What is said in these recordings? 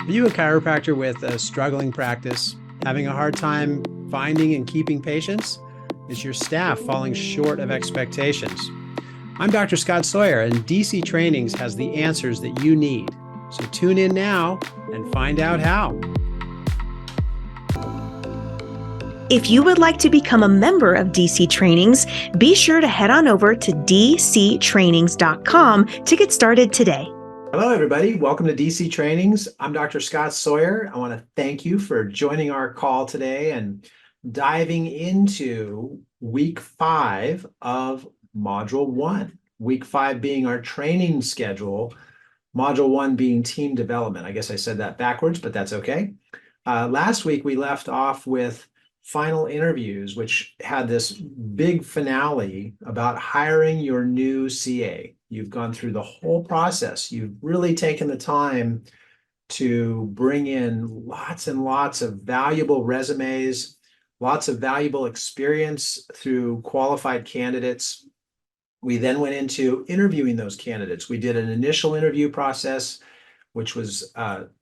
Are you a chiropractor with a struggling practice, having a hard time finding and keeping patients? Is your staff falling short of expectations? I'm Dr. Scott Sawyer, and DC Trainings has the answers that you need. So tune in now and find out how. If you would like to become a member of DC Trainings, be sure to head on over to dctrainings.com to get started today. Hello, everybody. Welcome to DC Trainings. I'm Dr. Scott Sawyer. I want to thank you for joining our call today and diving into week 5 of Module 1. Week 5 being our training schedule, Module 1 being team development. I guess I said that backwards, but that's okay. Last week, we left off with final interviews, which had this big finale about hiring your new CA. You've gone through the whole process. You've really taken the time to bring in lots and lots of valuable resumes, lots of valuable experience through qualified candidates. We then went into interviewing those candidates. We did an initial interview process, which was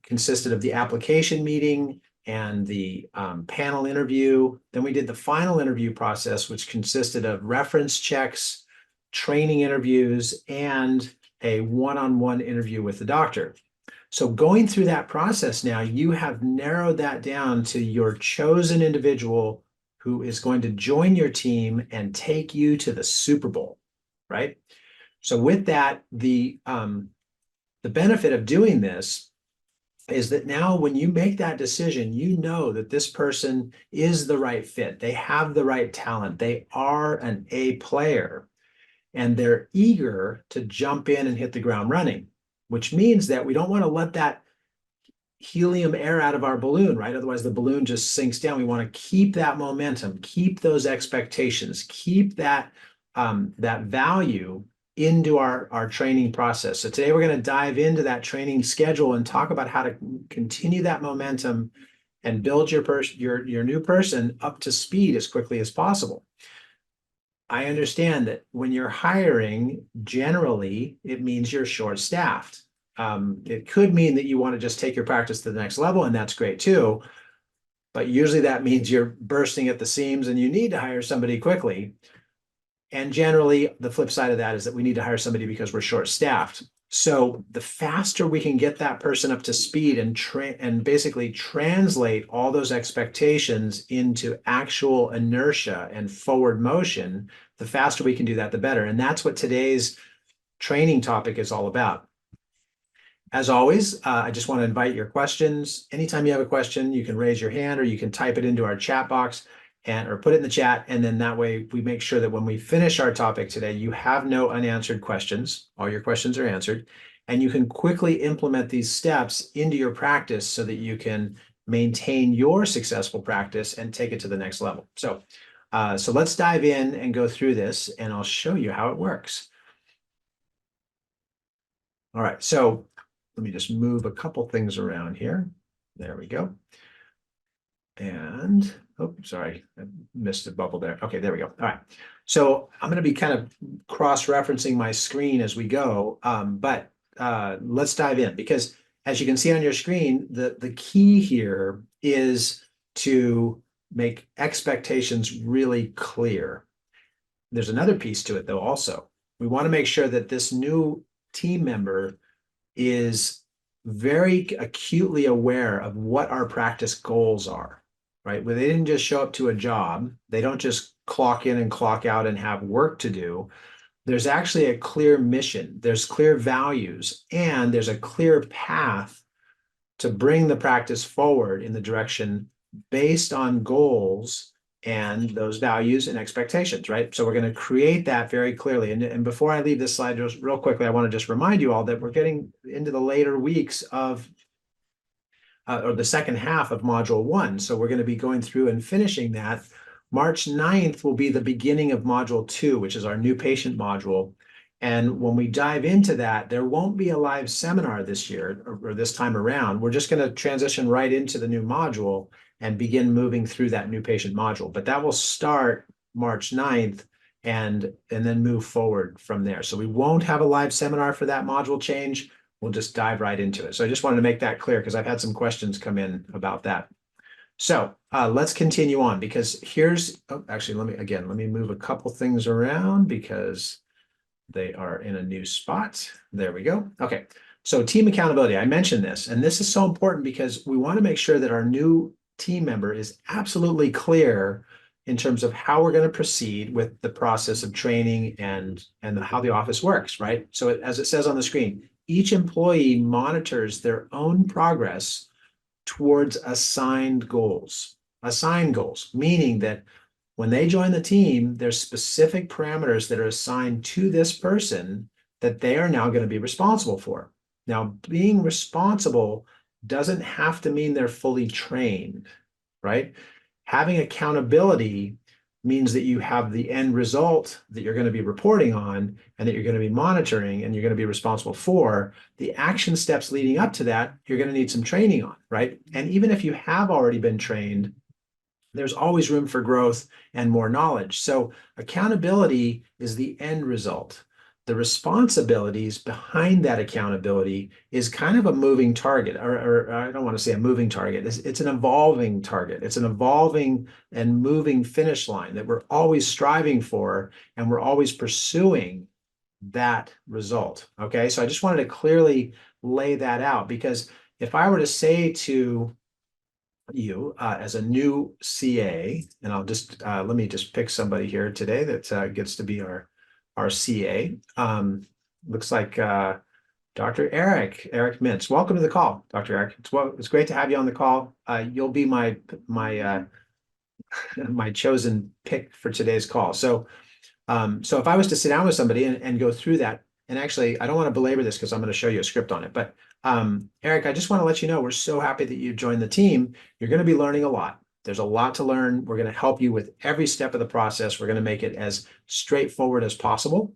consisted of the application meeting and the panel interview. Then we did the final interview process, which consisted of reference checks, training interviews, and a one-on-one interview with the doctor. So going through that process now, you have narrowed that down to your chosen individual who is going to join your team and take you to the Super Bowl, right? So with that, the benefit of doing this is that now when you make that decision, you know that this person is the right fit. They have the right talent. They are an A player, and they're eager to jump in and hit the ground running, which means that we don't want to let that helium air out of our balloon, right? Otherwise, the balloon just sinks down. We want to keep that momentum, keep those expectations, keep that value into our training process. So today we're going to dive into that training schedule and talk about how to continue that momentum and build your new person up to speed as quickly as possible. I understand that when you're hiring, generally, it means you're short-staffed. It could mean that you want to just take your practice to the next level, and that's great too. But usually that means you're bursting at the seams and you need to hire somebody quickly. And generally, the flip side of that is that we need to hire somebody because we're short-staffed. So the faster we can get that person up to speed and basically translate all those expectations into actual inertia and forward motion, the faster we can do that, the better. And that's what today's training topic is all about. As always, I just want to invite your questions. Anytime you have a question, you can raise your hand or you can type it into our chat box or put it in the chat. And then that way we make sure that when we finish our topic today, you have no unanswered questions. All your questions are answered. And you can quickly implement these steps into your practice so that you can maintain your successful practice and take it to the next level. So let's dive in and go through this, and I'll show you how it works. All right, so let me just move a couple things around here. There we go. And, oh, sorry, I missed a bubble there. Okay, there we go. All right. So I'm going to be kind of cross-referencing my screen as we go, but let's dive in, because as you can see on your screen, the key here is to make expectations really clear. There's another piece to it, though, also. We want to make sure that this new team member is very acutely aware of what our practice goals are. Right? Where they didn't just show up to a job, they don't just clock in and clock out and have work to do. There's actually a clear mission, there's clear values, and there's a clear path to bring the practice forward in the direction based on goals and those values and expectations, right? So we're going to create that very clearly. And before I leave this slide, just real quickly, I want to just remind you all that we're getting into the later weeks of or the second half of Module 1. So we're going to be going through and finishing that. March 9th will be the beginning of Module 2, which is our new patient module. And when we dive into that, there won't be a live seminar this year or this time around. We're just going to transition right into the new module and begin moving through that new patient module. But that will start March 9th and then move forward from there. So we won't have a live seminar for that module change. we'll just dive right into it. So I just wanted to make that clear because I've had some questions come in about that. So let's continue on because here's, actually, let me move a couple things around because they are in a new spot. There we go. Okay. So team accountability, I mentioned this, and this is so important because we want to make sure that our new team member is absolutely clear in terms of how we're going to proceed with the process of training and how the office works, right? So as it says on the screen, each employee monitors their own progress towards assigned goals. Assigned goals, meaning that when they join the team, there's specific parameters that are assigned to this person that they are now going to be responsible for. Now, being responsible doesn't have to mean they're fully trained, right? Having accountability means that you have the end result that you're going to be reporting on and that you're going to be monitoring and you're going to be responsible for. The action steps leading up to that, you're going to need some training on, right? And even if you have already been trained, there's always room for growth and more knowledge. So accountability is the end result. The responsibilities behind that accountability is kind of a moving target, or I don't want to say a moving target. It's an evolving target. It's an evolving and moving finish line that we're always striving for, and we're always pursuing that result. Okay, so I just wanted to clearly lay that out because if I were to say to you as a new CA, and I'll just let me just pick somebody here today that gets to be our CA. Looks like Dr. Eric Mintz. Welcome to the call, Dr. Eric. It's great to have you on the call. You'll be my my chosen pick for today's call. So if I was to sit down with somebody and go through that, and actually, I don't want to belabor this because I'm going to show you a script on it. But Eric, I just want to let you know we're so happy that you joined the team. You're going to be learning a lot. There's a lot to learn. We're going to help you with every step of the process. We're going to make it as straightforward as possible.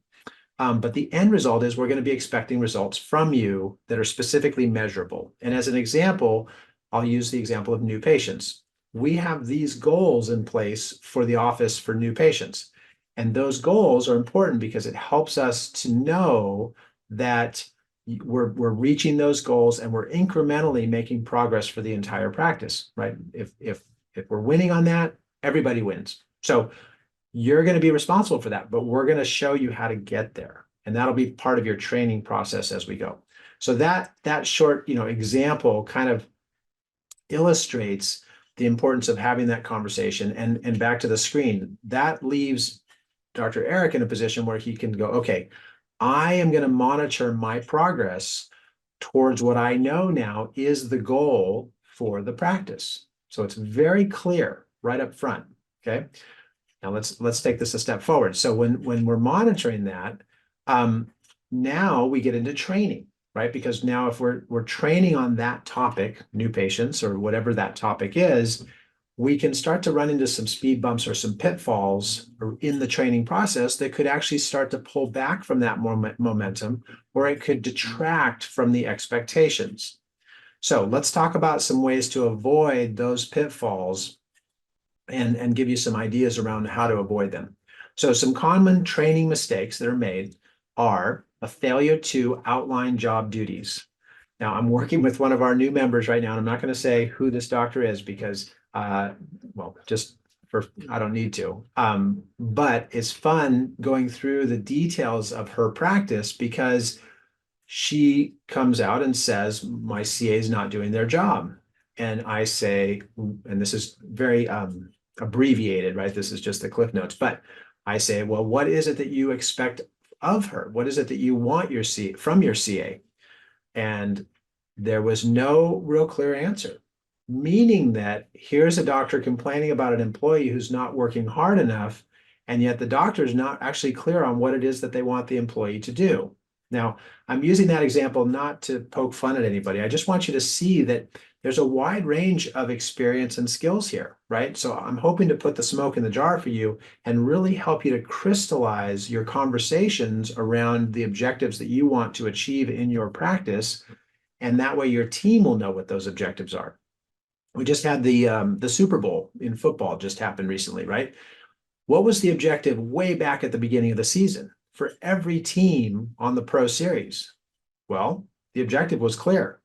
But the end result is we're going to be expecting results from you that are specifically measurable. And as an example, I'll use the example of new patients. We have these goals in place for the office for new patients. And those goals are important because it helps us to know that we're reaching those goals and we're incrementally making progress for the entire practice, right? If we're winning on that, everybody wins. So you're going to be responsible for that, but we're going to show you how to get there. And that'll be part of your training process as we go. So that short, example kind of illustrates the importance of having that conversation. And back to the screen, that leaves Dr. Eric in a position where he can go, okay, I am going to monitor my progress towards what I know now is the goal for the practice. So it's very clear right up front. Okay. Now let's take this a step forward. So when we're monitoring that, now we get into training, right? Because now if we're training on that topic, new patients or whatever that topic is, we can start to run into some speed bumps or some pitfalls in the training process that could actually start to pull back from that momentum, or it could detract from the expectations. So let's talk about some ways to avoid those pitfalls and give you some ideas around how to avoid them. So some common training mistakes that are made are a failure to outline job duties. Now, I'm working with one of our new members right now, and I'm not going to say who this doctor is because I don't need to. But it's fun going through the details of her practice because she comes out and says, my CA is not doing their job. And I say, and this is very abbreviated, right? This is just the Cliff Notes. But I say, well, what is it that you expect of her? What is it that you want from your CA? And there was no real clear answer. Meaning that here's a doctor complaining about an employee who's not working hard enough, and yet the doctor is not actually clear on what it is that they want the employee to do. Now, I'm using that example not to poke fun at anybody. I just want you to see that there's a wide range of experience and skills here, right? So I'm hoping to put the smoke in the jar for you and really help you to crystallize your conversations around the objectives that you want to achieve in your practice. And that way your team will know what those objectives are. We just had the Super Bowl in football just happened recently, right? What was the objective way back at the beginning of the season for every team on the Pro Series? Well, the objective was clear.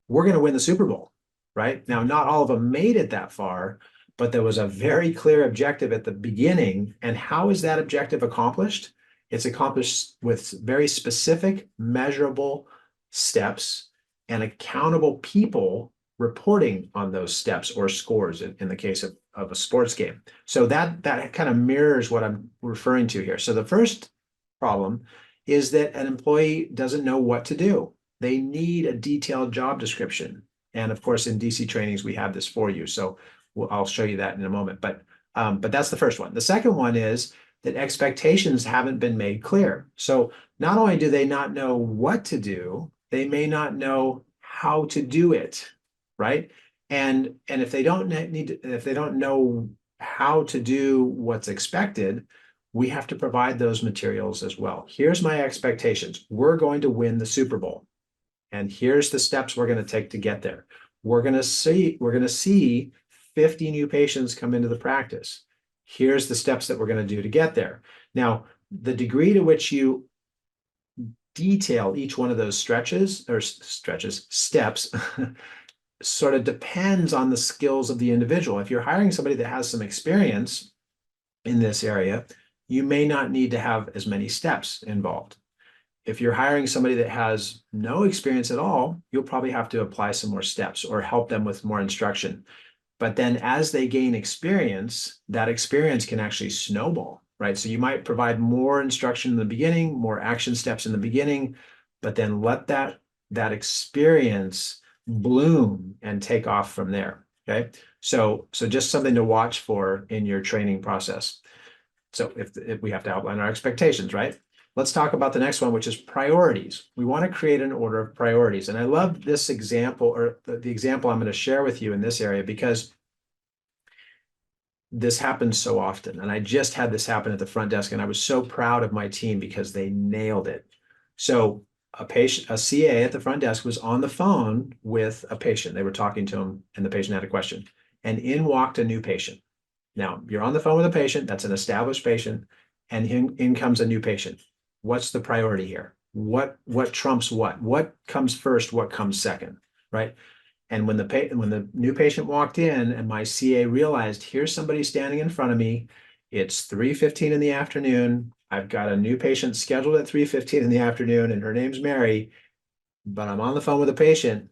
We're going to win the Super Bowl, right? Now, not all of them made it that far, but there was a very clear objective at the beginning. And how is that objective accomplished? It's accomplished with very specific, measurable steps and accountable people reporting on those steps or scores in the case of a sports game. So that kind of mirrors what I'm referring to here. So the first problem is that an employee doesn't know what to do. They need a detailed job description. And of course, in DC trainings, we have this for you. So I'll show you that in a moment. But that's the first one. The second one is that expectations haven't been made clear. So not only do they not know what to do, they may not know how to do it, right? And if they don't if they don't know how to do what's expected, we have to provide those materials as well. Here's my expectations. We're going to win the Super Bowl. And here's the steps we're going to take to get there. We're going to see 50 new patients come into the practice. Here's the steps that we're going to do to get there. Now, the degree to which you detail each one of those steps sort of depends on the skills of the individual. If you're hiring somebody that has some experience in this area, you may not need to have as many steps involved. If you're hiring somebody that has no experience at all, you'll probably have to apply some more steps or help them with more instruction. But then as they gain experience, that experience can actually snowball, right? So you might provide more instruction in the beginning, more action steps in the beginning, but then let that experience bloom and take off from there, okay? So just something to watch for in your training process. So if we have to outline our expectations, right? Let's talk about the next one, which is priorities. We want to create an order of priorities. And I love this example, or the example I'm going to share with you in this area, because this happens so often. And I just had this happen at the front desk, and I was so proud of my team because they nailed it. So a CA at the front desk was on the phone with a patient. They were talking to him, and the patient had a question. And in walked a new patient. Now, you're on the phone with a patient, that's an established patient, and in comes a new patient. What's the priority here? What trumps what? What comes first? What comes second? Right? And when the new patient walked in, and my CA realized, here's somebody standing in front of me. It's 3:15 in the afternoon. I've got a new patient scheduled at 3:15 in the afternoon, and her name's Mary, but I'm on the phone with a patient.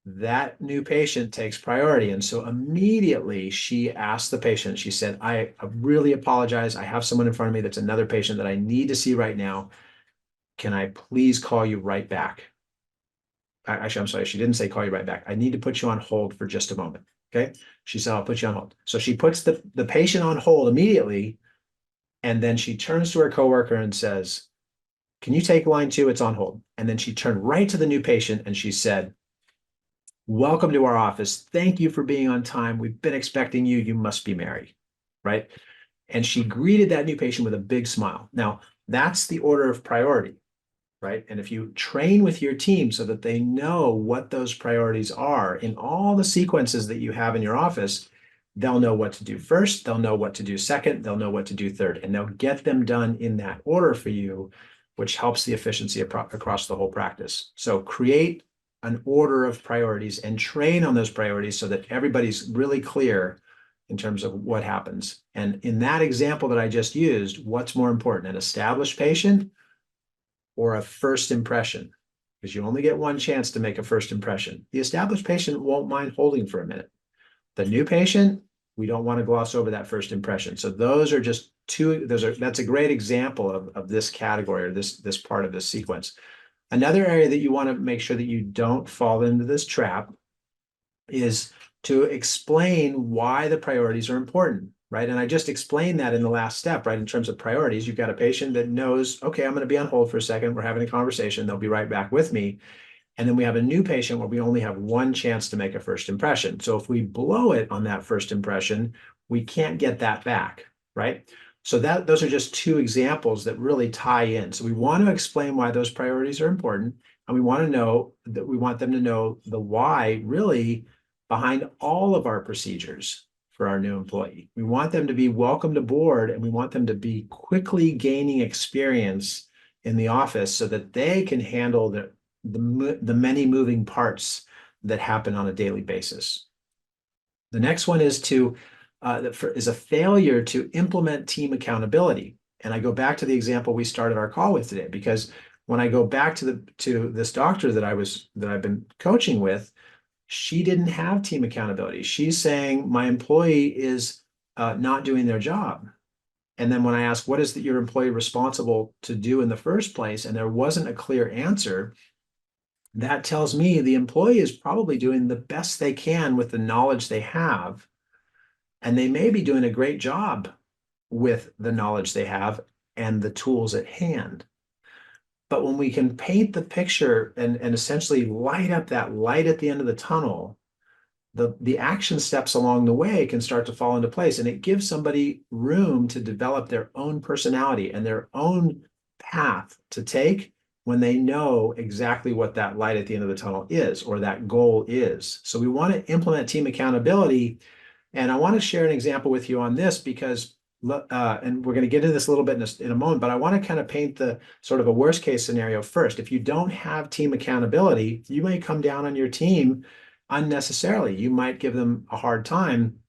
That new patient takes priority. And so immediately she asked the patient, she said, I really apologize. I have someone in front of me that's another patient that I need to see right now. Can I please call you right back? Actually, I'm sorry. She didn't say call you right back. I need to put you on hold for just a moment. Okay. She said, I'll put you on hold. So she puts the patient on hold immediately. And then she turns to her coworker and says, can you take line 2? It's on hold. And then she turned right to the new patient and she said, welcome to our office. Thank you for being on time. We've been expecting you. You must be Mary, right? And she greeted that new patient with a big smile. Now, that's the order of priority, right? And if you train with your team so that they know what those priorities are in all the sequences that you have in your office, they'll know what to do first, they'll know what to do second, they'll know what to do third, and they'll get them done in that order for you, which helps the efficiency across the whole practice. So create an order of priorities and train on those priorities so that everybody's really clear in terms of what happens. And in that example that I just used, what's more important, an established patient or a first impression? Because you only get one chance to make a first impression. The established patient won't mind holding for a minute. The new patient, we don't want to gloss over that first impression. So those are just that's a great example of this category, or this part of this sequence. Another area that you want to make sure that you don't fall into this trap is to explain why the priorities are important, right? And I just explained that in the last step, right? In terms of priorities, you've got a patient that knows, okay, I'm going to be on hold for a second. We're having a conversation. They'll be right back with me. And then we have a new patient where we only have one chance to make a first impression. So if we blow it on that first impression, we can't get that back, right? So those are just two examples that really tie in. So we want to explain why those priorities are important, and we want them to know the why really behind all of our procedures for our new employee. We want them to be welcomed aboard, and we want them to be quickly gaining experience in the office so that they can handle the many moving parts that happen on a daily basis. The next one is is a failure to implement team accountability. And I go back to the example we started our call with today, because when I go back to this doctor that I've been coaching with, she didn't have team accountability. She's saying my employee is not doing their job. And then when I ask, what is your employee responsible to do in the first place? And there wasn't a clear answer. That tells me the employee is probably doing the best they can with the knowledge they have. And they may be doing a great job with the knowledge they have and the tools at hand. But when we can paint the picture and essentially light up that light at the end of the tunnel, the action steps along the way can start to fall into place, and it gives somebody room to develop their own personality and their own path to take when they know exactly what that light at the end of the tunnel is, or that goal is. So we want to implement team accountability. And I want to share an example with you on this because, and we're going to get into this a little bit in a moment, but I want to kind of paint the sort of a worst case scenario first. If you don't have team accountability, you may come down on your team unnecessarily. You might give them a hard time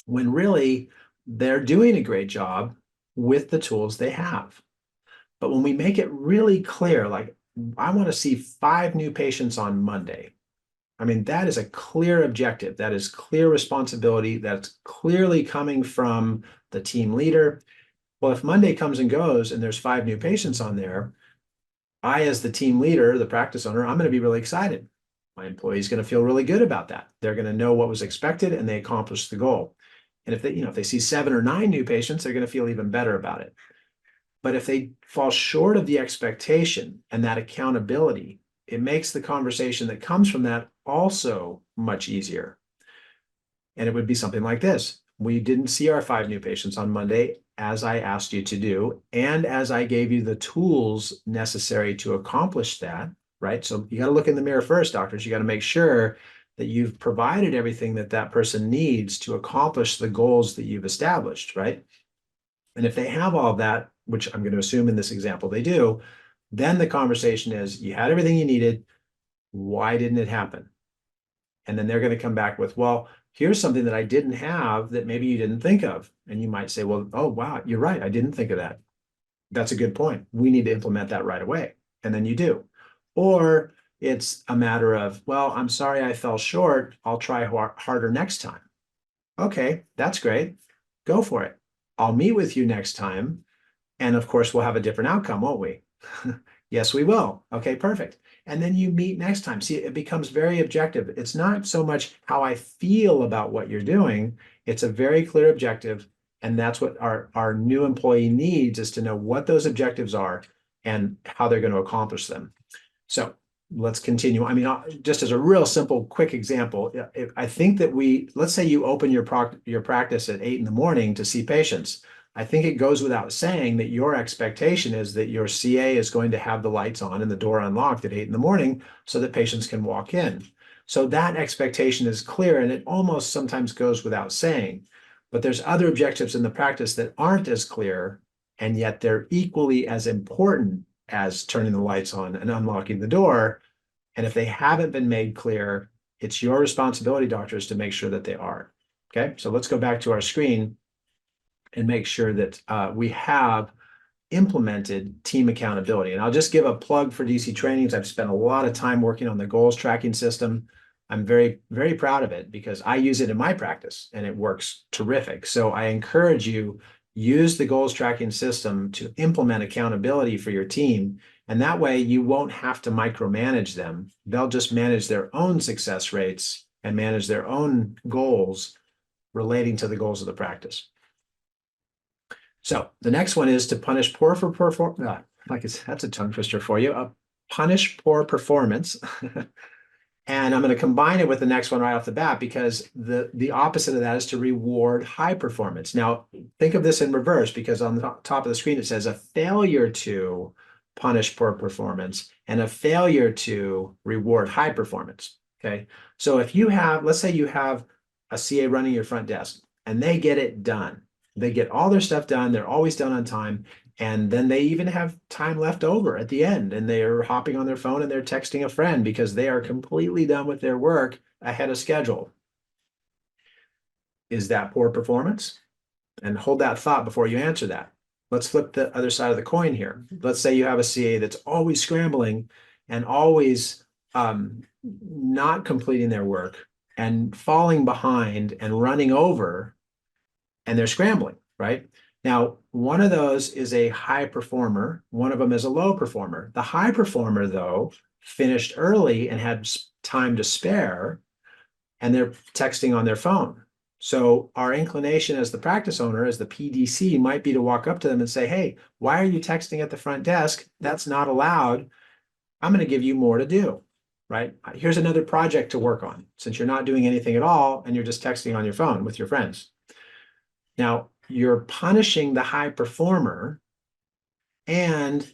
when really they're doing a great job with the tools they have. But when we make it really clear, like, I want to see 5 new patients on Monday. I mean, that is a clear objective. That is clear responsibility. That's clearly coming from the team leader. Well, if Monday comes and goes and there's 5 new patients on there, I, as the team leader, the practice owner, I'm going to be really excited. My employee's going to feel really good about that. They're going to know what was expected and they accomplished the goal. And if they see 7 or 9 new patients, they're going to feel even better about it. But if they fall short of the expectation and that accountability, it makes the conversation that comes from that also much easier. And it would be something like this. We didn't see our 5 new patients on Monday, as I asked you to do, and as I gave you the tools necessary to accomplish that, right? So you got to look in the mirror first, doctors. You got to make sure that you've provided everything that that person needs to accomplish the goals that you've established, right? And if they have all of that, which I'm going to assume in this example they do, then the conversation is, you had everything you needed. Why didn't it happen? And then they're going to come back with, well, here's something that I didn't have that maybe you didn't think of. And you might say, well, oh, wow, you're right. I didn't think of that. That's a good point. We need to implement that right away. And then you do. Or it's a matter of, well, I'm sorry I fell short. I'll try harder next time. Okay, that's great. Go for it. I'll meet with you next time. And of course, we'll have a different outcome, won't we? Yes, we will. Okay, perfect. And then you meet next time. See, it becomes very objective. It's not so much how I feel about what you're doing. It's a very clear objective. And that's what our new employee needs, is to know what those objectives are and how they're going to accomplish them. So let's continue. I mean, just as a real simple, quick example, I think that let's say you open your practice at 8 in the morning to see patients. I think it goes without saying that your expectation is that your CA is going to have the lights on and the door unlocked at 8 in the morning so that patients can walk in. So that expectation is clear, and it almost sometimes goes without saying. But there's other objectives in the practice that aren't as clear, and yet they're equally as important as turning the lights on and unlocking the door. And if they haven't been made clear, it's your responsibility, doctors, to make sure that they are. Okay, so let's go back to our screen and make sure that we have implemented team accountability. And I'll just give a plug for DC Trainings. I've spent a lot of time working on the goals tracking system. I'm very, very proud of it because I use it in my practice and it works terrific. So I encourage you, use the goals tracking system to implement accountability for your team. And that way you won't have to micromanage them. They'll just manage their own success rates and manage their own goals relating to the goals of the practice. So the next one is to punish poor for performance. That's a tongue twister for you. Punish poor performance. And I'm going to combine it with the next one right off the bat, because the opposite of that is to reward high performance. Now, think of this in reverse, because on the top of the screen, it says a failure to punish poor performance and a failure to reward high performance. Okay. So if you have, let's say you have a CA running your front desk and they get it done. They get all their stuff done. They're always done on time. And then they even have time left over at the end, and they are hopping on their phone and they're texting a friend because they are completely done with their work ahead of schedule. Is that poor performance? And hold that thought before you answer that. Let's flip the other side of the coin here. Let's say you have a CA that's always scrambling and always not completing their work and falling behind and running over, and they're scrambling, right? Now, one of those is a high performer. One of them is a low performer. The high performer, though, finished early and had time to spare, and they're texting on their phone. So our inclination as the practice owner, as the PDC, might be to walk up to them and say, hey, why are you texting at the front desk? That's not allowed. I'm going to give you more to do, right? Here's another project to work on, since you're not doing anything at all and you're just texting on your phone with your friends. Now, you're punishing the high performer, and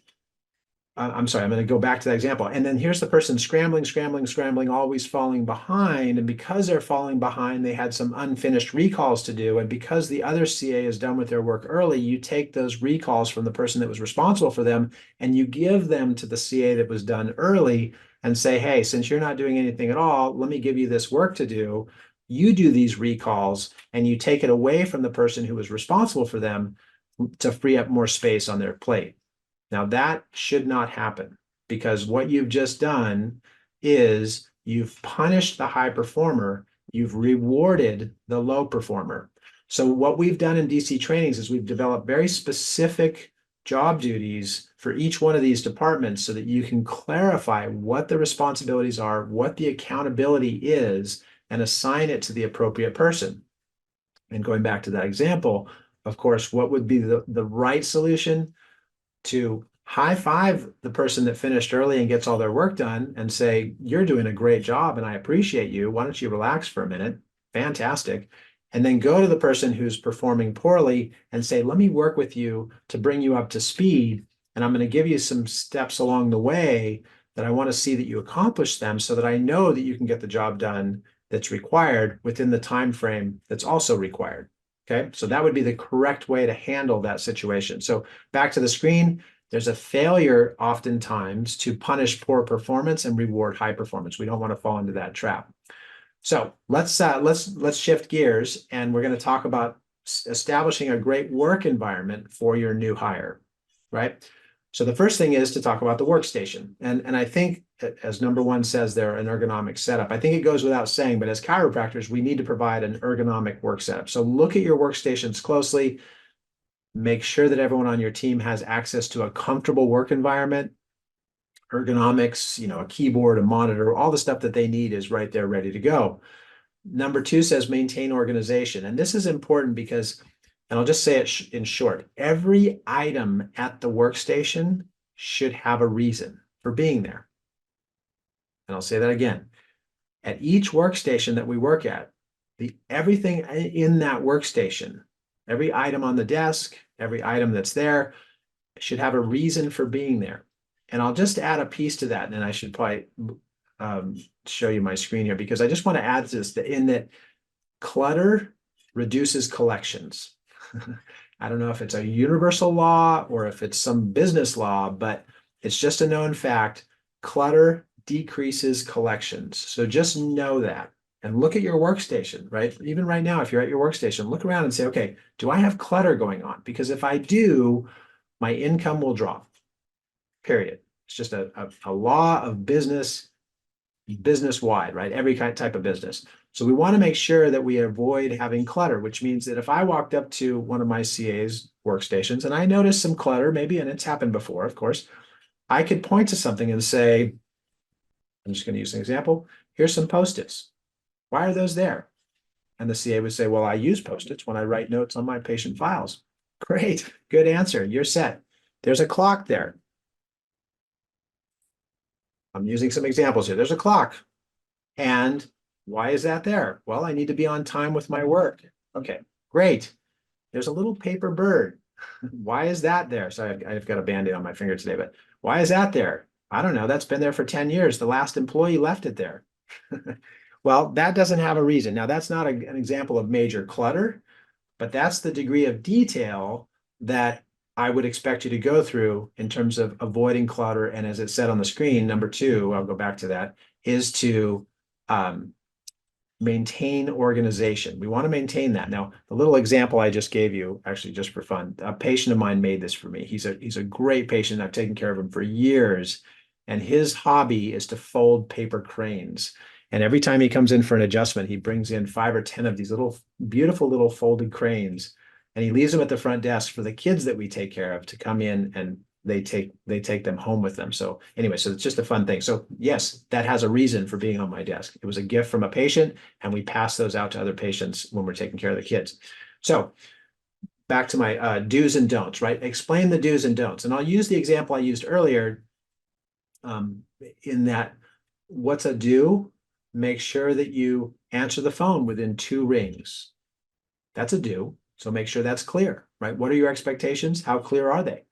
I'm sorry, I'm going to go back to that example. And then here's the person scrambling, scrambling, scrambling, always falling behind. And because they're falling behind, they had some unfinished recalls to do. And because the other CA is done with their work early, you take those recalls from the person that was responsible for them and you give them to the CA that was done early and say, hey, since you're not doing anything at all, let me give you this work to do. You do these recalls and you take it away from the person who was responsible for them to free up more space on their plate. Now, that should not happen, because what you've just done is you've punished the high performer, you've rewarded the low performer. So what we've done in DC trainings is we've developed very specific job duties for each one of these departments so that you can clarify what the responsibilities are, what the accountability is, and assign it to the appropriate person. And going back to that example, of course, what would be the right solution? To high five the person that finished early and gets all their work done and say, you're doing a great job and I appreciate you. Why don't you relax for a minute? Fantastic. And then go to the person who's performing poorly and say, let me work with you to bring you up to speed. And I'm going to give you some steps along the way that I want to see that you accomplish them so that I know that you can get the job done that's required within the time frame that's also required. Okay, so that would be the correct way to handle that situation. So back to the screen, there's a failure oftentimes to punish poor performance and reward high performance. We don't want to fall into that trap. So let's shift gears, and we're going to talk about establishing a great work environment for your new hire, right? So the first thing is to talk about the workstation. And I think, as number one says there, an ergonomic setup. I think it goes without saying, but as chiropractors, we need to provide an ergonomic work setup. So look at your workstations closely. Make sure that everyone on your team has access to a comfortable work environment. Ergonomics, a keyboard, a monitor, all the stuff that they need is right there ready to go. Number two says maintain organization. And this is important because, and I'll just say it in short, every item at the workstation should have a reason for being there. And I'll say that again. At each workstation that we work at, everything in that workstation, every item on the desk, every item that's there should have a reason for being there. And I'll just add a piece to that, and I should probably show you my screen here, because I just want to add to this in that clutter reduces collections. I don't know if it's a universal law or if it's some business law, but it's just a known fact. Clutter decreases collections. So just know that. And look at your workstation, right? Even right now, if you're at your workstation, look around and say, okay, do I have clutter going on? Because if I do, my income will drop, period. It's just a law of business-wide, right? Every type of business. So we want to make sure that we avoid having clutter, which means that if I walked up to one of my CA's workstations and I noticed some clutter, maybe, and it's happened before, of course, I could point to something and say, I'm just going to use an example. Here's some Post-its. Why are those there? And the CA would say, well, I use Post-its when I write notes on my patient files. Great, good answer. You're set. There's a clock there. I'm using some examples here. There's a clock. And why is that there? Well, I need to be on time with my work. Okay, great. There's a little paper bird. Why is that there? So I've got a Band-Aid on my finger today, but why is that there? I don't know. That's been there for 10 years. The last employee left it there. Well, that doesn't have a reason. Now, that's not an example of major clutter, but that's the degree of detail that I would expect you to go through in terms of avoiding clutter. And as it said on the screen, number two, I'll go back to that, is to maintain organization. We want to maintain that. Now, the little example I just gave you, actually just for fun, a patient of mine made this for me. He's a great patient. I've taken care of him for years. And his hobby is to fold paper cranes. And every time he comes in for an adjustment, he brings in 5 or 10 of these little, beautiful little folded cranes. And he leaves them at the front desk for the kids that we take care of to come in, and they take them home with them. So anyway, so it's just a fun thing. So yes, that has a reason for being on my desk. It was a gift from a patient, and we pass those out to other patients when we're taking care of the kids. So back to my do's and don'ts, right? Explain the do's and don'ts. And I'll use the example I used earlier, in that, what's a do? Make sure that you answer the phone within 2 rings. That's a do. So make sure that's clear, right? What are your expectations? How clear are they?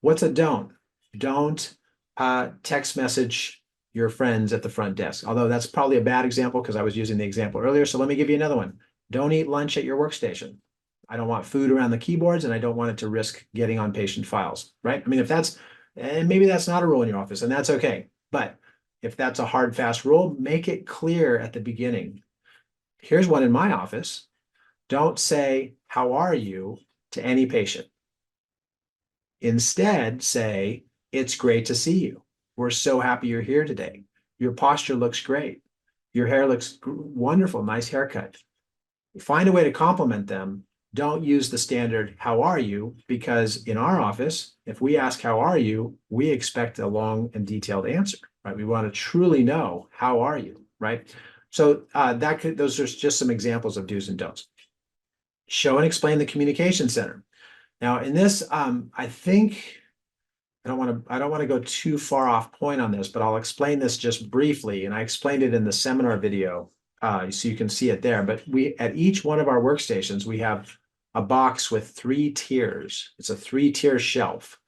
What's a don't? Don't text message your friends at the front desk. Although that's probably a bad example because I was using the example earlier. So let me give you another one. Don't eat lunch at your workstation. I don't want food around the keyboards, and I don't want it to risk getting on patient files, right? I mean, if that's, and maybe that's not a rule in your office, and that's okay. But if that's a hard, fast rule, make it clear at the beginning. Here's one in my office. Don't say, "How are you?" to any patient. Instead, say, "It's great to see you. We're so happy you're here today. Your posture looks great. Your hair looks wonderful, nice haircut." Find a way to compliment them. Don't use the standard, "How are you?" Because in our office, if we ask, "How are you?" we expect a long and detailed answer, right? We want to truly know, "How are you?" Right? So those are just some examples of do's and don'ts. Show and explain the communication center. Now, in this, I think I don't want to go too far off point on this, but I'll explain this just briefly. And I explained it in the seminar video, so you can see it there. But at each one of our workstations, we have a box with 3 tiers. It's a 3-tier shelf,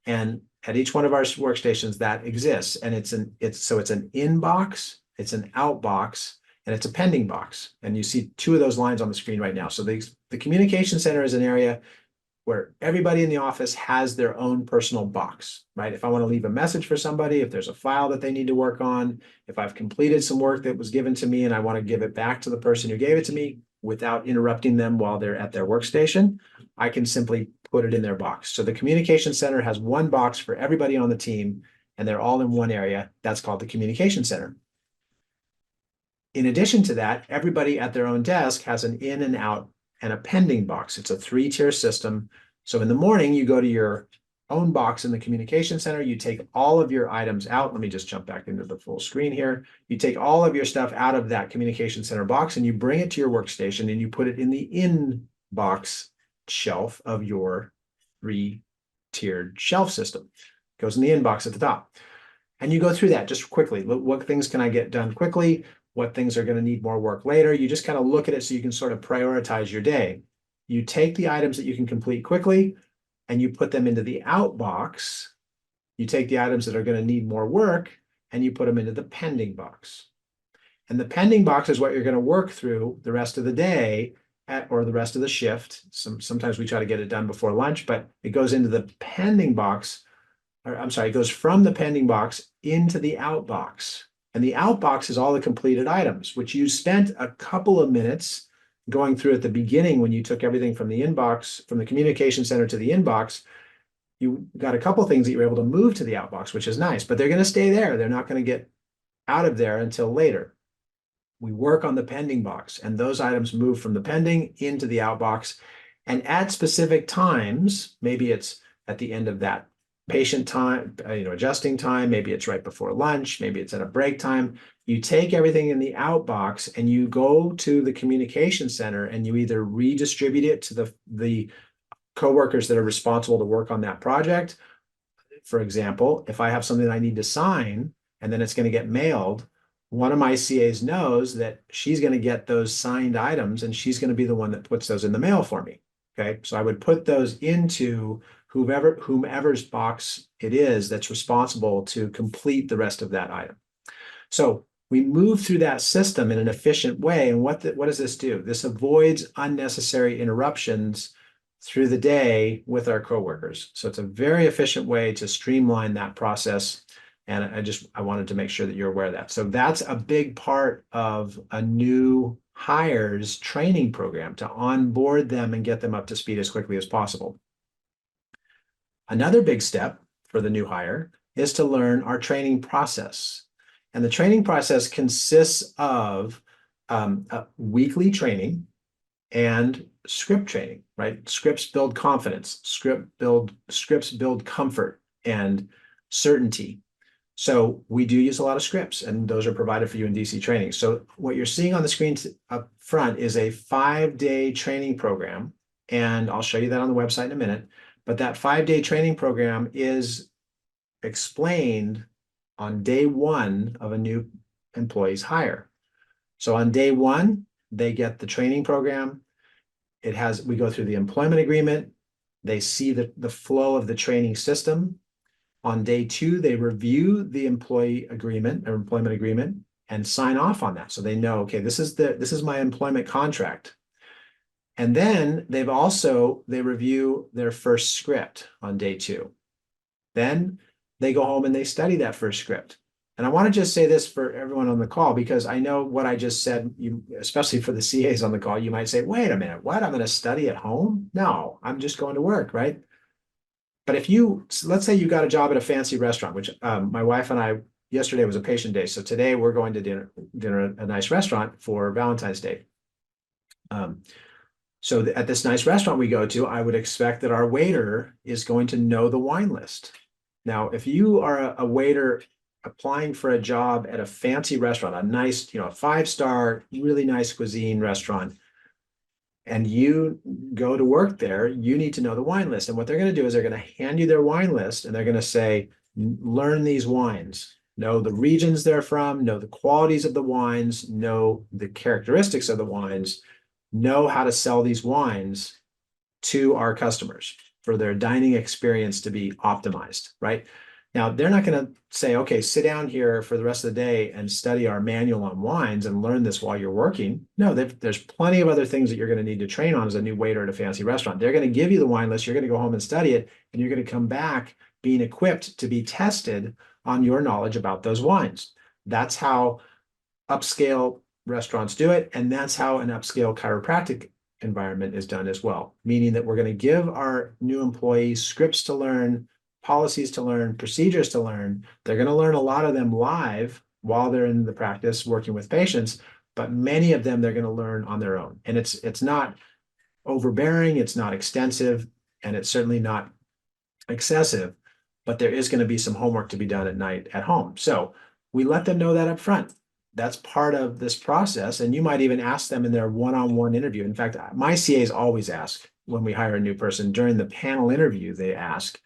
and at each one of our workstations that exists. And it's an in box, it's an out box, and it's a pending box. And you see 2 of those lines on the screen right now. So the communication center is an area where everybody in the office has their own personal box, right? If I want to leave a message for somebody, if there's a file that they need to work on, if I've completed some work that was given to me and I want to give it back to the person who gave it to me without interrupting them while they're at their workstation, I can simply put it in their box. So the communication center has one box for everybody on the team, and they're all in one area. That's called the communication center. In addition to that, everybody at their own desk has an in and out and a pending box. It's a 3-tier system. So in the morning, you go to your own box in the communication center, you take all of your items out. Let me just jump back into the full screen here. You take all of your stuff out of that communication center box and you bring it to your workstation and you put it in the inbox shelf of your 3-tiered shelf system. It goes in the inbox at the top. And you go through that just quickly. What things can I get done quickly? What things are going to need more work later? You just kind of look at it so you can sort of prioritize your day. You take the items that you can complete quickly and you put them into the out box. You take the items that are going to need more work and you put them into the pending box. And the pending box is what you're going to work through the rest of the day or the rest of the shift. Sometimes we try to get it done before lunch, but it goes into the pending box, or I'm sorry, it goes from the pending box into the out box. And the outbox is all the completed items, which you spent a couple of minutes going through at the beginning when you took everything from the inbox, from the communication center to the inbox. You got a couple of things that you were able to move to the outbox, which is nice, but they're going to stay there. They're not going to get out of there until later. We work on the pending box, and those items move from the pending into the outbox. And at specific times, maybe it's at the end of that patient time, adjusting time, maybe it's right before lunch, maybe it's at a break time. You take everything in the outbox and you go to the communication center and you either redistribute it to the coworkers that are responsible to work on that project. For example, if I have something that I need to sign and then it's going to get mailed, one of my CAs knows that she's going to get those signed items and she's going to be the one that puts those in the mail for me. Okay, so I would put those into whomever's box it is that's responsible to complete the rest of that item. So we move through that system in an efficient way. And what does this do? This avoids unnecessary interruptions through the day with our coworkers. So it's a very efficient way to streamline that process. And I wanted to make sure that you're aware of that. So that's a big part of a new hires training program, to onboard them and get them up to speed as quickly as possible. Another big step for the new hire is to learn our training process. And the training process consists of weekly training and script training, right? Scripts build confidence, scripts build comfort and certainty. So we do use a lot of scripts, and those are provided for you in DC training. So what you're seeing on the screen up front is a 5-day training program, and I'll show you that on the website in a minute. But that 5-day training program is explained on day 1 of a new employee's hire. So on day 1, they get the training program. We go through the employment agreement. They see the flow of the training system. On day 2, they review the employee agreement or employment agreement and sign off on that. So they know, okay, this is my employment contract. And then they review their first script on day 2. Then they go home and they study that first script. And I want to just say this for everyone on the call, because I know what I just said, especially for the CAs on the call, you might say, wait a minute, what? I'm going to study at home? No, I'm just going to work, right? But let's say you got a job at a fancy restaurant, which my wife and I, yesterday was a patient day. So today we're going to dinner at a nice restaurant for Valentine's Day. So at this nice restaurant we go to, I would expect that our waiter is going to know the wine list. Now, if you are a waiter applying for a job at a fancy restaurant, a nice, 5-star, really nice cuisine restaurant, and you go to work there, you need to know the wine list. And what they're going to do is they're going to hand you their wine list, and they're going to say, learn these wines, know the regions they're from, know the qualities of the wines, know the characteristics of the wines, know how to sell these wines to our customers for their dining experience to be optimized, right? Now, they're not going to say, okay, sit down here for the rest of the day and study our manual on wines and learn this while you're working. No, there's plenty of other things that you're going to need to train on as a new waiter at a fancy restaurant. They're going to give you the wine list. You're going to go home and study it, and you're going to come back being equipped to be tested on your knowledge about those wines. That's how upscale restaurants do it, and that's how an upscale chiropractic environment is done as well, meaning that we're going to give our new employees scripts to learn, policies to learn, procedures to learn. They're going to learn a lot of them live while they're in the practice working with patients, but many of them they're going to learn on their own. And it's not overbearing, it's not extensive, and it's certainly not excessive, but there is going to be some homework to be done at night at home. So we let them know that up front. That's part of this process. And you might even ask them in their one-on-one interview. In fact, my CAs always ask when we hire a new person during the panel interview, they ask,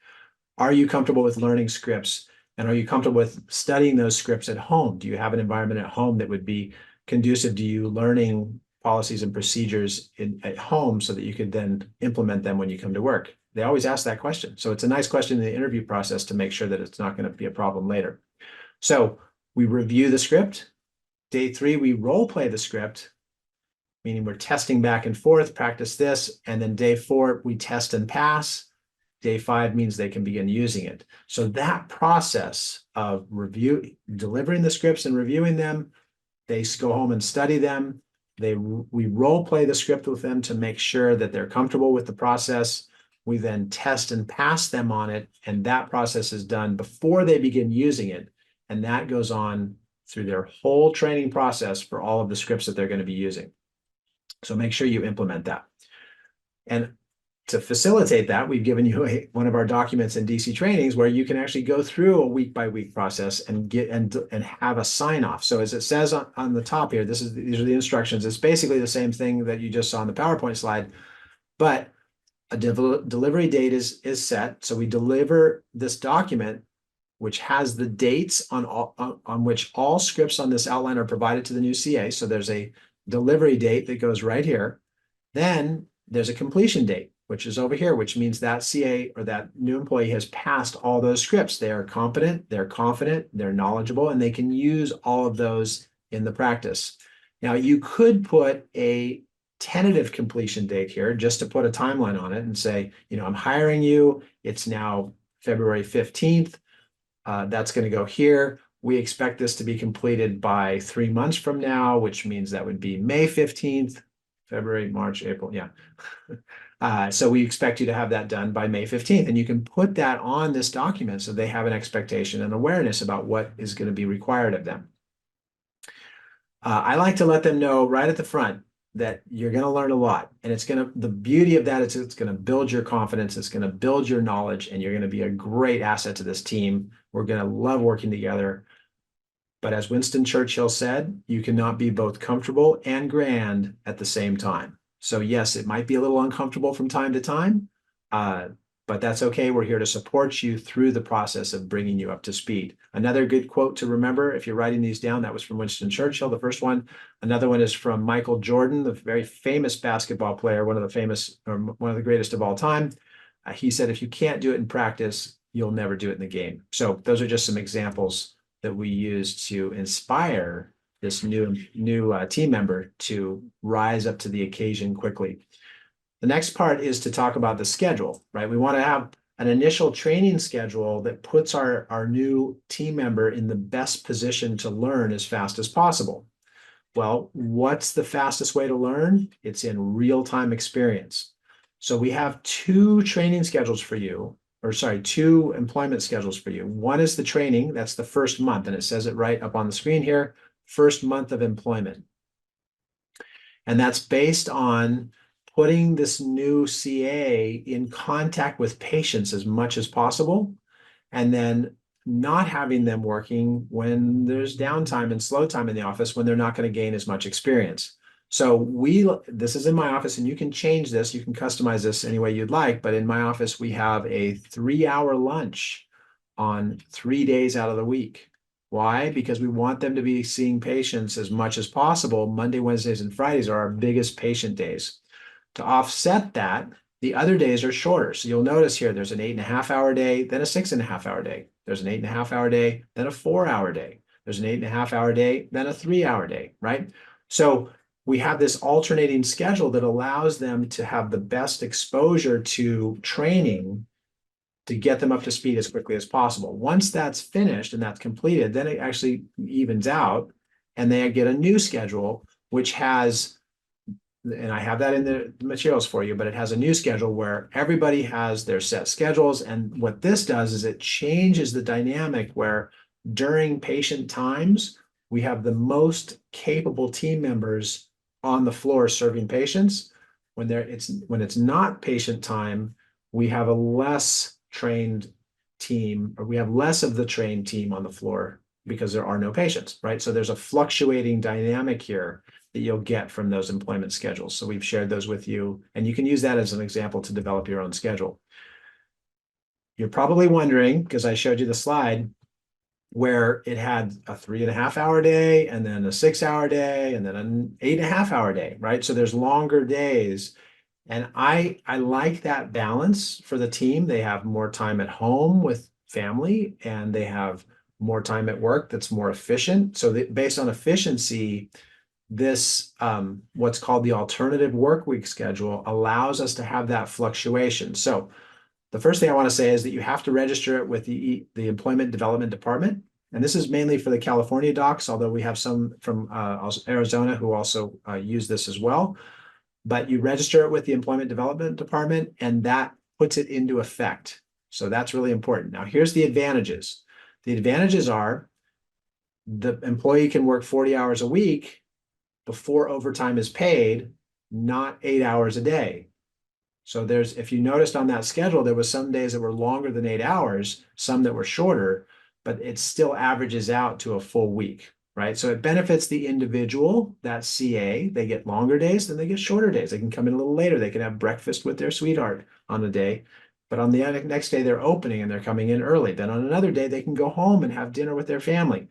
are you comfortable with learning scripts? And are you comfortable with studying those scripts at home? Do you have an environment at home that would be conducive to you learning policies and procedures at home so that you could then implement them when you come to work? They always ask that question. So it's a nice question in the interview process to make sure that it's not going to be a problem later. So we review the script. Day 3, we role play the script, meaning we're testing back and forth, practice this. And then day 4, we test and pass. Day 5 means they can begin using it. So that process of delivering the scripts and reviewing them, they go home and study them. We role play the script with them to make sure that they're comfortable with the process. We then test and pass them on it. And that process is done before they begin using it. And that goes on through their whole training process for all of the scripts that they're going to be using. So make sure you implement that. And to facilitate that, we've given you one of our documents in DC trainings where you can actually go through a week-by-week process and have a sign-off. So as it says on the top here, these are the instructions. It's basically the same thing that you just saw on the PowerPoint slide, but a delivery date is set. So we deliver this document, which has the dates on which all scripts on this outline are provided to the new CA. So there's a delivery date that goes right here. Then there's a completion date, which is over here, which means that CA or that new employee has passed all those scripts. They are competent, they're confident, they're knowledgeable, and they can use all of those in the practice. Now, you could put a tentative completion date here, just to put a timeline on it and say, I'm hiring you. It's now February 15th. That's going to go here. We expect this to be completed by 3 months from now, which means that would be May 15th, February, March, April. Yeah. So we expect you to have that done by May 15th. And you can put that on this document so they have an expectation and awareness about what is going to be required of them. I like to let them know right at the front that you're going to learn a lot. And the beauty of that is it's going to build your confidence. It's going to build your knowledge, and you're going to be a great asset to this team. We're going to love working together. But as Winston Churchill said, you cannot be both comfortable and grand at the same time. So yes, it might be a little uncomfortable from time to time, but that's okay. We're here to support you through the process of bringing you up to speed. Another good quote to remember, if you're writing these down, that was from Winston Churchill, the first one. Another one is from Michael Jordan, the very famous basketball player, one of the greatest of all time. He said, if you can't do it in practice, you'll never do it in the game. So those are just some examples that we use to inspire this new team member to rise up to the occasion quickly. The next part is to talk about the schedule, right? We want to have an initial training schedule that puts our new team member in the best position to learn as fast as possible. Well, what's the fastest way to learn? It's in real-time experience. So we have two training schedules for you, two employment schedules for you. One is the training, that's the first month, and it says it right up on the screen here, first month of employment. And that's based on putting this new CA in contact with patients as much as possible, and then not having them working when there's downtime and slow time in the office when they're not going to gain as much experience. So this is in my office, and you can change this. You can customize this any way you'd like, but in my office, we have a 3-hour lunch on 3 days out of the week. Why? Because we want them to be seeing patients as much as possible. Monday, Wednesdays, and Fridays are our biggest patient days. To offset that, the other days are shorter. So you'll notice here, there's an 8.5-hour day, then a 6.5-hour day. There's an 8.5-hour day, then a 4-hour day. There's an 8.5-hour day, then a 3-hour day, right? So we have this alternating schedule that allows them to have the best exposure to training to get them up to speed as quickly as possible. Once that's finished and that's completed, then it actually evens out, and they get a new schedule, which has, and I have that in the materials for you, but it has a new schedule where everybody has their set schedules. And what this does is it changes the dynamic where during patient times, we have the most capable team members on the floor serving patients. When it's not patient time, we have a less trained team, or we have less of the trained team on the floor because there are no patients, right? So there's a fluctuating dynamic here that you'll get from those employment schedules. So we've shared those with you, and you can use that as an example to develop your own schedule. You're probably wondering, because I showed you the slide where it had a 3.5-hour day, and then a 6-hour day, and then an 8.5-hour day, right? So there's longer days. And I like that balance for the team. They have more time at home with family, and they have more time at work that's more efficient. So based on efficiency, this what's called the alternative work week schedule allows us to have that fluctuation. So the first thing I want to say is that you have to register it with the Employment Development Department. And this is mainly for the California docs, although we have some from Arizona who also use this as well. But you register it with the Employment Development Department, and that puts it into effect. So that's really important. Now, here's the advantages. The advantages are the employee can work 40 hours a week before overtime is paid, not 8 hours a day. So if you noticed on that schedule, there was some days that were longer than 8 hours, some that were shorter, but it still averages out to a full week, right? So it benefits the individual, that CA. They get longer days, then they get shorter days. They can come in a little later. They can have breakfast with their sweetheart on a day, but on the next day they're opening and they're coming in early. Then on another day, they can go home and have dinner with their family.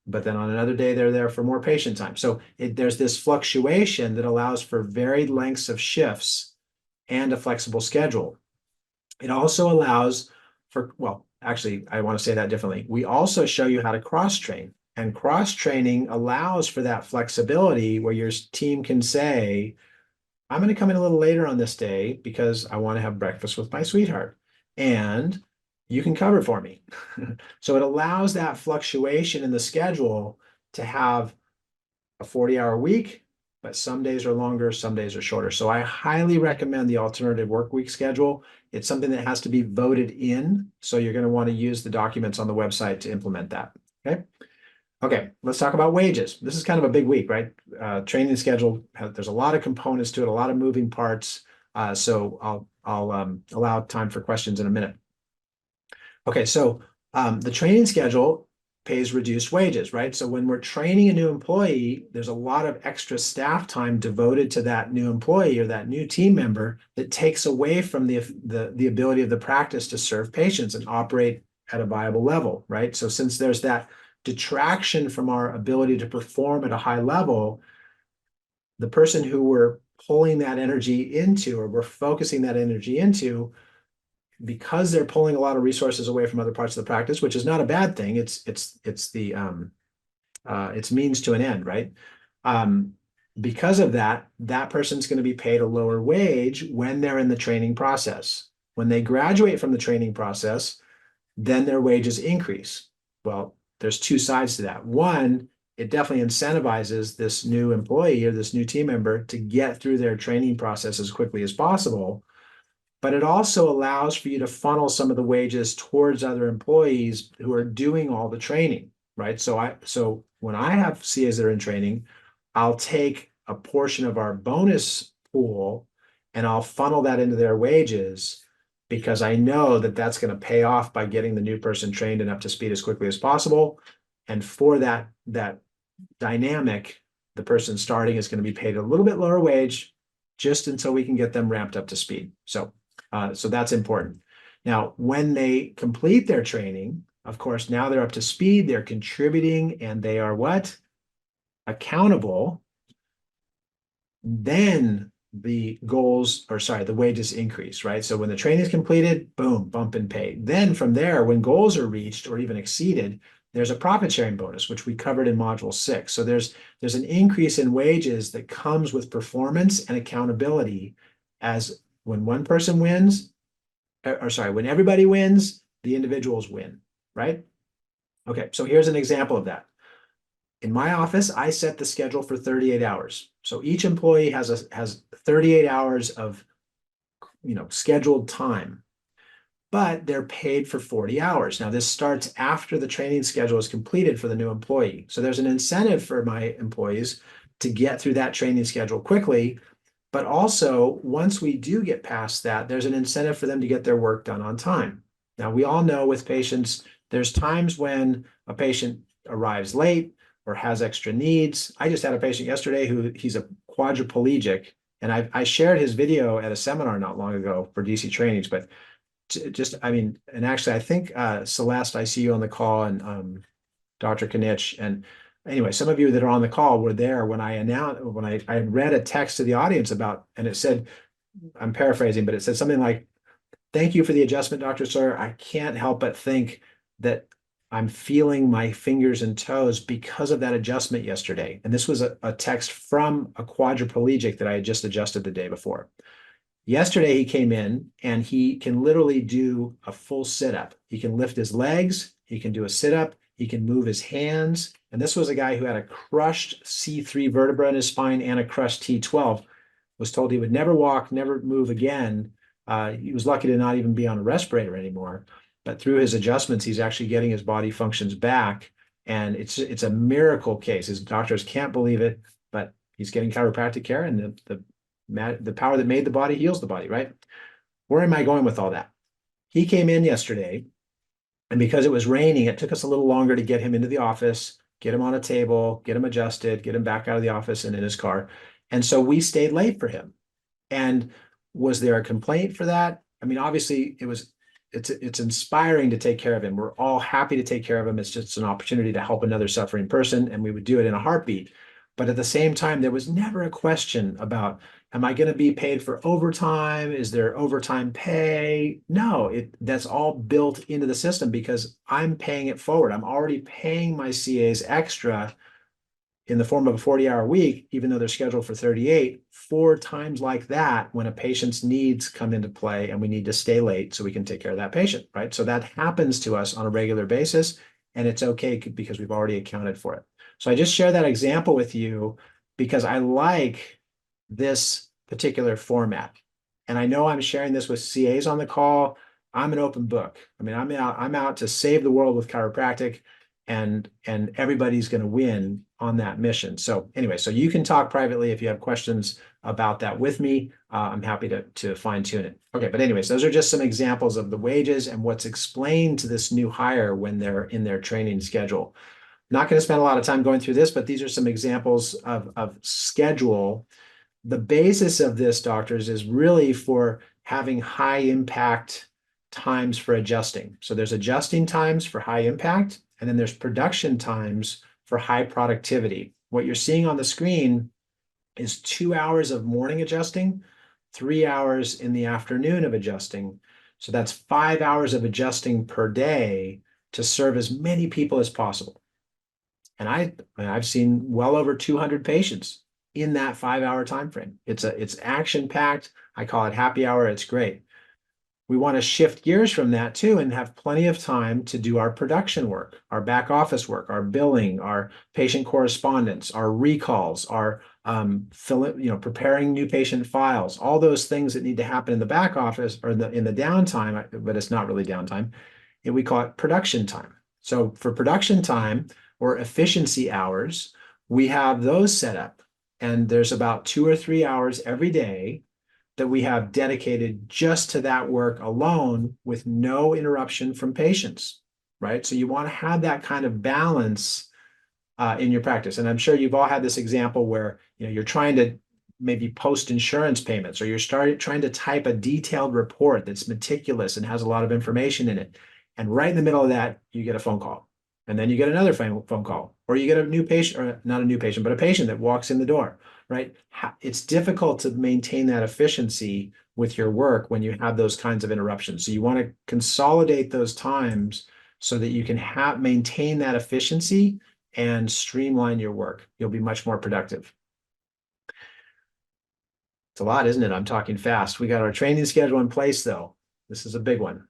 But then on another day, they're there for more patient time. So there's this fluctuation that allows for varied lengths of shifts and a flexible schedule. It also allows for, well, actually, I want to say that differently. We also show you how to cross-train. And cross-training allows for that flexibility where your team can say, I'm going to come in a little later on this day because I want to have breakfast with my sweetheart. And you can cover for me. So it allows that fluctuation in the schedule to have a 40-hour week, but some days are longer, some days are shorter. So I highly recommend the alternative work week schedule. It's something that has to be voted in. So you're going to want to use the documents on the website to implement that. Okay. Okay, let's talk about wages. This is kind of a big week, right? Training schedule, there's a lot of components to it, a lot of moving parts. So I'll allow time for questions in a minute. Okay, so the training schedule pays reduced wages, right? So when we're training a new employee, there's a lot of extra staff time devoted to that new employee or that new team member that takes away from the ability of the practice to serve patients and operate at a viable level, right? So since there's that detraction from our ability to perform at a high level, the person who we're pulling that energy into, or we're focusing that energy into, because they're pulling a lot of resources away from other parts of the practice, which is not a bad thing. It's means to an end, right? Because of that, that person's going to be paid a lower wage when they're in the training process. When they graduate from the training process, then their wages increase. Well, there's two sides to that. One, it definitely incentivizes this new employee or this new team member to get through their training process as quickly as possible. But it also allows for you to funnel some of the wages towards other employees who are doing all the training, right? So when I have CAs that are in training, I'll take a portion of our bonus pool and I'll funnel that into their wages because I know that that's going to pay off by getting the new person trained and up to speed as quickly as possible. And for that dynamic, the person starting is going to be paid a little bit lower wage just until we can get them ramped up to speed. So that's important. Now, when they complete their training, of course, now they're up to speed, they're contributing, and they are what? Accountable. Then the wages increase, right? So when the training is completed, boom, bump in pay. Then from there, when goals are reached or even exceeded, there's a profit sharing bonus, which we covered in module 6. So there's an increase in wages that comes with performance and accountability, as when one person wins, when everybody wins, the individuals win, right? Okay, so here's an example of that. In my office, I set the schedule for 38 hours. So each employee has 38 hours of scheduled time, but they're paid for 40 hours. Now, this starts after the training schedule is completed for the new employee. So there's an incentive for my employees to get through that training schedule quickly. But also, once we do get past that, there's an incentive for them to get their work done on time. Now, we all know with patients, there's times when a patient arrives late or has extra needs. I just had a patient yesterday who he's a quadriplegic, and I shared his video at a seminar not long ago for DC trainings, but and actually I think Celeste, I see you on the call, and Dr. Kanich, and anyway, some of you that are on the call were there when I read a text to the audience about, and it said, I'm paraphrasing, but it said something like, "Thank you for the adjustment, Dr. Sawyer. I can't help but think that I'm feeling my fingers and toes because of that adjustment yesterday." And this was a text from a quadriplegic that I had just adjusted the day before. Yesterday, he came in and he can literally do a full sit-up. He can lift his legs, he can do a sit-up, he can move his hands. And this was a guy who had a crushed C3 vertebra in his spine and a crushed T12, was told he would never walk, never move again. He was lucky to not even be on a respirator anymore. But through his adjustments, he's actually getting his body functions back. And it's a miracle case. His doctors can't believe it, but he's getting chiropractic care, and the power that made the body heals the body, right? Where am I going with all that? He came in yesterday, and because it was raining, it took us a little longer to get him into the office, get him on a table, get him adjusted, get him back out of the office and in his car. And so we stayed late for him. And was there a complaint for that? I mean, obviously it's inspiring to take care of him. We're all happy to take care of him. It's just an opportunity to help another suffering person, and we would do it in a heartbeat. But at the same time, there was never a question about, am I going to be paid for overtime? Is there overtime pay? No, that's all built into the system because I'm paying it forward. I'm already paying my CAs extra in the form of a 40-hour week, even though they're scheduled for 38, 4 times like that when a patient's needs come into play and we need to stay late so we can take care of that patient, right? So that happens to us on a regular basis, and it's okay because we've already accounted for it. So I just share that example with you because I like this particular format. And I know I'm sharing this with CAs on the call. I'm an open book. I mean, I'm out to save the world with chiropractic, and everybody's going to win on that mission. So anyway, so you can talk privately if you have questions about that with me. I'm happy to fine tune it. Okay, but anyways, those are just some examples of the wages and what's explained to this new hire when they're in their training schedule. Not going to spend a lot of time going through this, but these are some examples of schedule. The basis of this, doctors, is really for having high impact times for adjusting. So there's adjusting times for high impact, and then there's production times for high productivity. What you're seeing on the screen is 2 hours of morning adjusting, 3 hours in the afternoon of adjusting. So that's 5 hours of adjusting per day to serve as many people as possible. And I've seen well over 200 patients in that 5-hour time frame. It's action packed. I call it happy hour. It's great. We want to shift gears from that too and have plenty of time to do our production work, our back office work, our billing, our patient correspondence, our recalls, our preparing new patient files, all those things that need to happen in the back office or in the downtime, but it's not really downtime. And we call it production time. So for production time or efficiency hours, we have those set up. And there's about 2 or 3 hours every day that we have dedicated just to that work alone with no interruption from patients, right? So you want to have that kind of balance in your practice. And I'm sure you've all had this example where you're trying to maybe post insurance payments, or you're trying to type a detailed report that's meticulous and has a lot of information in it. And right in the middle of that, you get a phone call. And then you get another phone call, or you get a new patient, or not a new patient, but a patient that walks in the door, right? It's difficult to maintain that efficiency with your work when you have those kinds of interruptions. So you want to consolidate those times so that you can maintain that efficiency and streamline your work. You'll be much more productive. It's a lot, isn't it? I'm talking fast. We got our training schedule in place, though. This is a big one.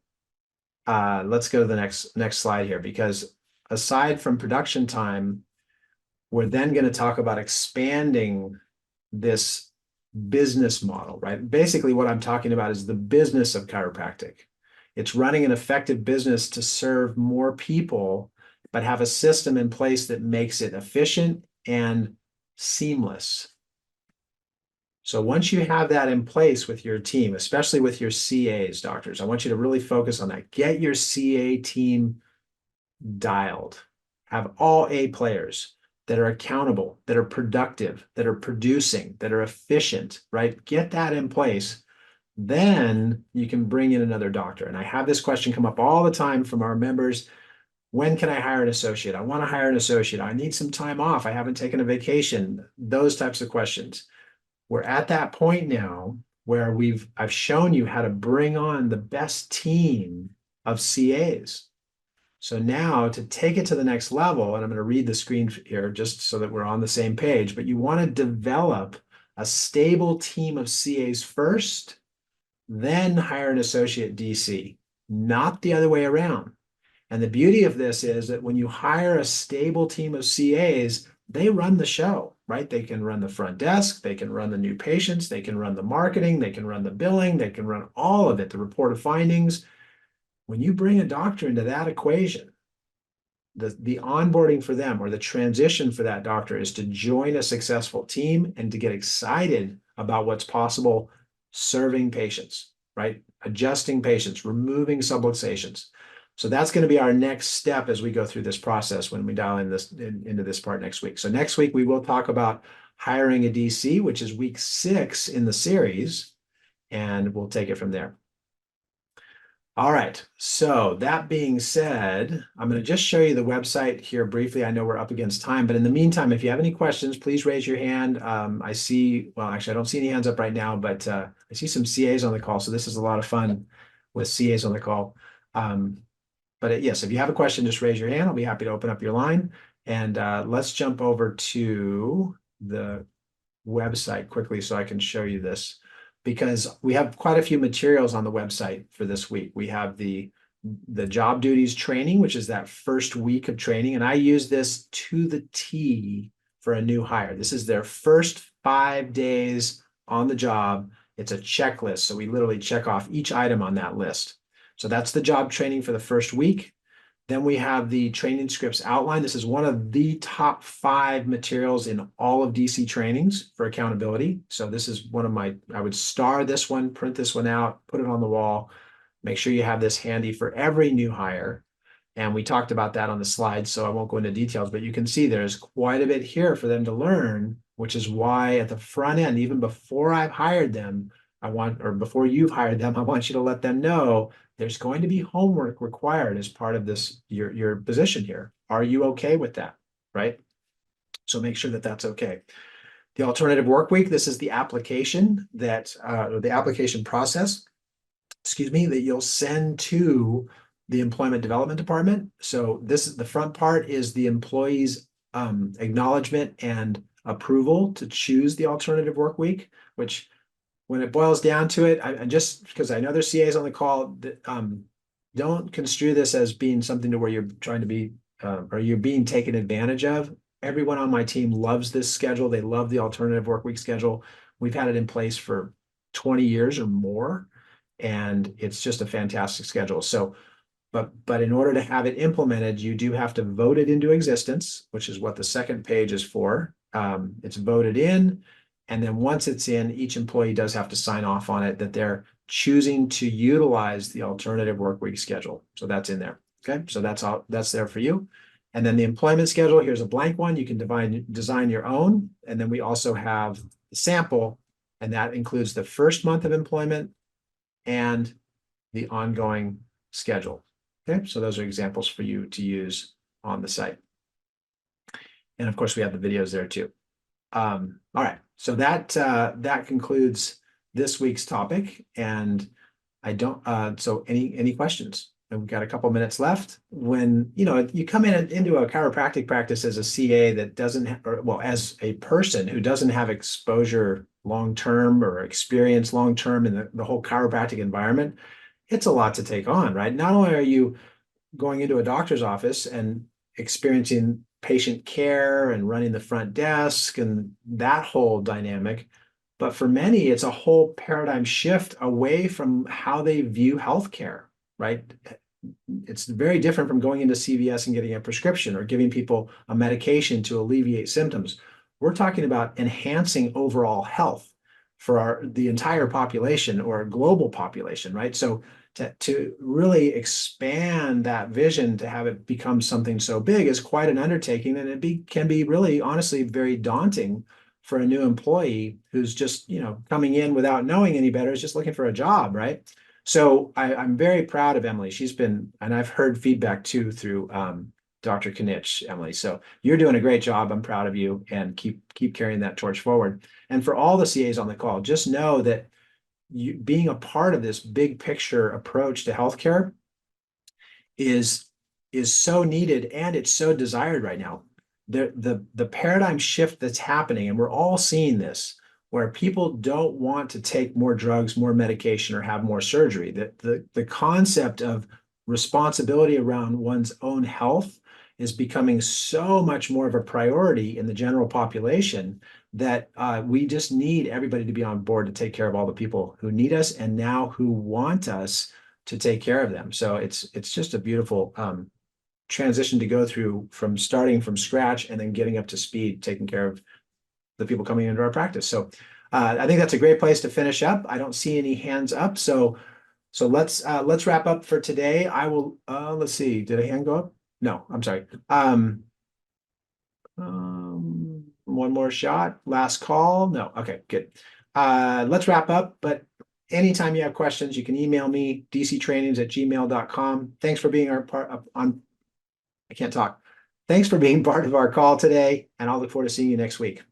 Let's go to the next slide here, because aside from production time, we're then going to talk about expanding this business model, right? Basically, what I'm talking about is the business of chiropractic. It's running an effective business to serve more people, but have a system in place that makes it efficient and seamless. So once you have that in place with your team, especially with your CAs, doctors, I want you to really focus on that. Get your CA team dialed. Have all A players that are accountable, that are productive, that are producing, that are efficient, right? Get that in place. Then you can bring in another doctor. And I have this question come up all the time from our members. When can I hire an associate? I want to hire an associate. I need some time off. I haven't taken a vacation. Those types of questions. We're at that point now where I've shown you how to bring on the best team of CAs. So now to take it to the next level, and I'm going to read the screen here just so that we're on the same page, but you want to develop a stable team of CAs first, then hire an associate DC, not the other way around. And the beauty of this is that when you hire a stable team of CAs, they run the show, right? They can run the front desk, they can run the new patients, they can run the marketing, they can run the billing, they can run all of it, the report of findings. When you bring a doctor into that equation, the onboarding for them, or the transition for that doctor, is to join a successful team and to get excited about what's possible serving patients, right? Adjusting patients, removing subluxations. So that's going to be our next step as we go through this process when we dial into this part next week. So next week, we will talk about hiring a DC, which is week 6 in the series, and we'll take it from there. All right. So that being said, I'm going to just show you the website here briefly. I know we're up against time, but in the meantime, if you have any questions, please raise your hand. I see, well, actually, I don't see any hands up right now, but I see some CAs on the call. So this is a lot of fun with CAs on the call. Yes, if you have a question, just raise your hand. I'll be happy to open up your line. And let's jump over to the website quickly so I can show you this because we have quite a few materials on the website for this week. We have the job duties training, which is that first week of training. And I use this to the T for a new hire. This is their first 5 days on the job. It's a checklist. So we literally check off each item on that list. So that's the job training for the first week. Then we have the training scripts outline. This is one of the top 5 materials in all of DC trainings for accountability. So this is one of I would star this one, print this one out, put it on the wall. Make sure you have this handy for every new hire. And we talked about that on the slide, so I won't go into details, but you can see there's quite a bit here for them to learn, which is why at the front end, even before I've hired them, or before you've hired them, I want you to let them know there's going to be homework required as part of this, your position here. Are you okay with that? Right? So make sure that that's okay. The alternative work week, this is the application or the application process, excuse me, that you'll send to the employment development department. So the front part is the employee's acknowledgement and approval to choose the alternative work week, which when it boils down to it, I just because I know there's CAs on the call, don't construe this as being something to where you're trying to be or you're being taken advantage of. Everyone on my team loves this schedule. They love the alternative work week schedule. We've had it in place for 20 years or more, and it's just a fantastic schedule. So, but in order to have it implemented, you do have to vote it into existence, which is what the second page is for. It's voted in. And then once it's in, each employee does have to sign off on it that they're choosing to utilize the alternative work week schedule. So that's in there. Okay. So that's there for you. And then the employment schedule, here's a blank one. You can design your own. And then we also have the sample, and that includes the first month of employment and the ongoing schedule. Okay. So those are examples for you to use on the site. And of course, we have the videos there too. All right, so that concludes this week's topic, and I don't. So any questions? And we've got a couple minutes left. When you come into a chiropractic practice as a CA that doesn't, as a person who doesn't have exposure long term or experience long term in the whole chiropractic environment, it's a lot to take on, right? Not only are you going into a doctor's office and experiencing patient care and running the front desk and that whole dynamic. But for many, it's a whole paradigm shift away from how they view healthcare, right? It's very different from going into CVS and getting a prescription or giving people a medication to alleviate symptoms. We're talking about enhancing overall health for the entire population or a global population, right? So to really expand that vision to have it become something so big is quite an undertaking, and can be really honestly very daunting for a new employee who's just coming in without knowing any better, is just looking for a job, right? So I'm very proud of Emily. And I've heard feedback too through Dr. Knitsch, Emily. So you're doing a great job. I'm proud of you, and keep carrying that torch forward. And for all the CAs on the call, just know that being a part of this big picture approach to healthcare is so needed, and it's so desired right now. The paradigm shift that's happening, and we're all seeing this, where people don't want to take more drugs, more medication, or have more surgery. The concept of responsibility around one's own health is becoming so much more of a priority in the general population that we just need everybody to be on board to take care of all the people who need us and now who want us to take care of them. So it's just a beautiful transition to go through, from starting from scratch and then getting up to speed, taking care of the people coming into our practice. So I think that's a great place to finish up. I don't see any hands up. So let's wrap up for today. I will, let's see, did a hand go up? No, I'm sorry. One more shot, last call. No, okay, good. Let's wrap up, but anytime you have questions, you can email me, dctrainings@gmail.com. Thanks for being I can't talk. Thanks for being part of our call today, and I'll look forward to seeing you next week.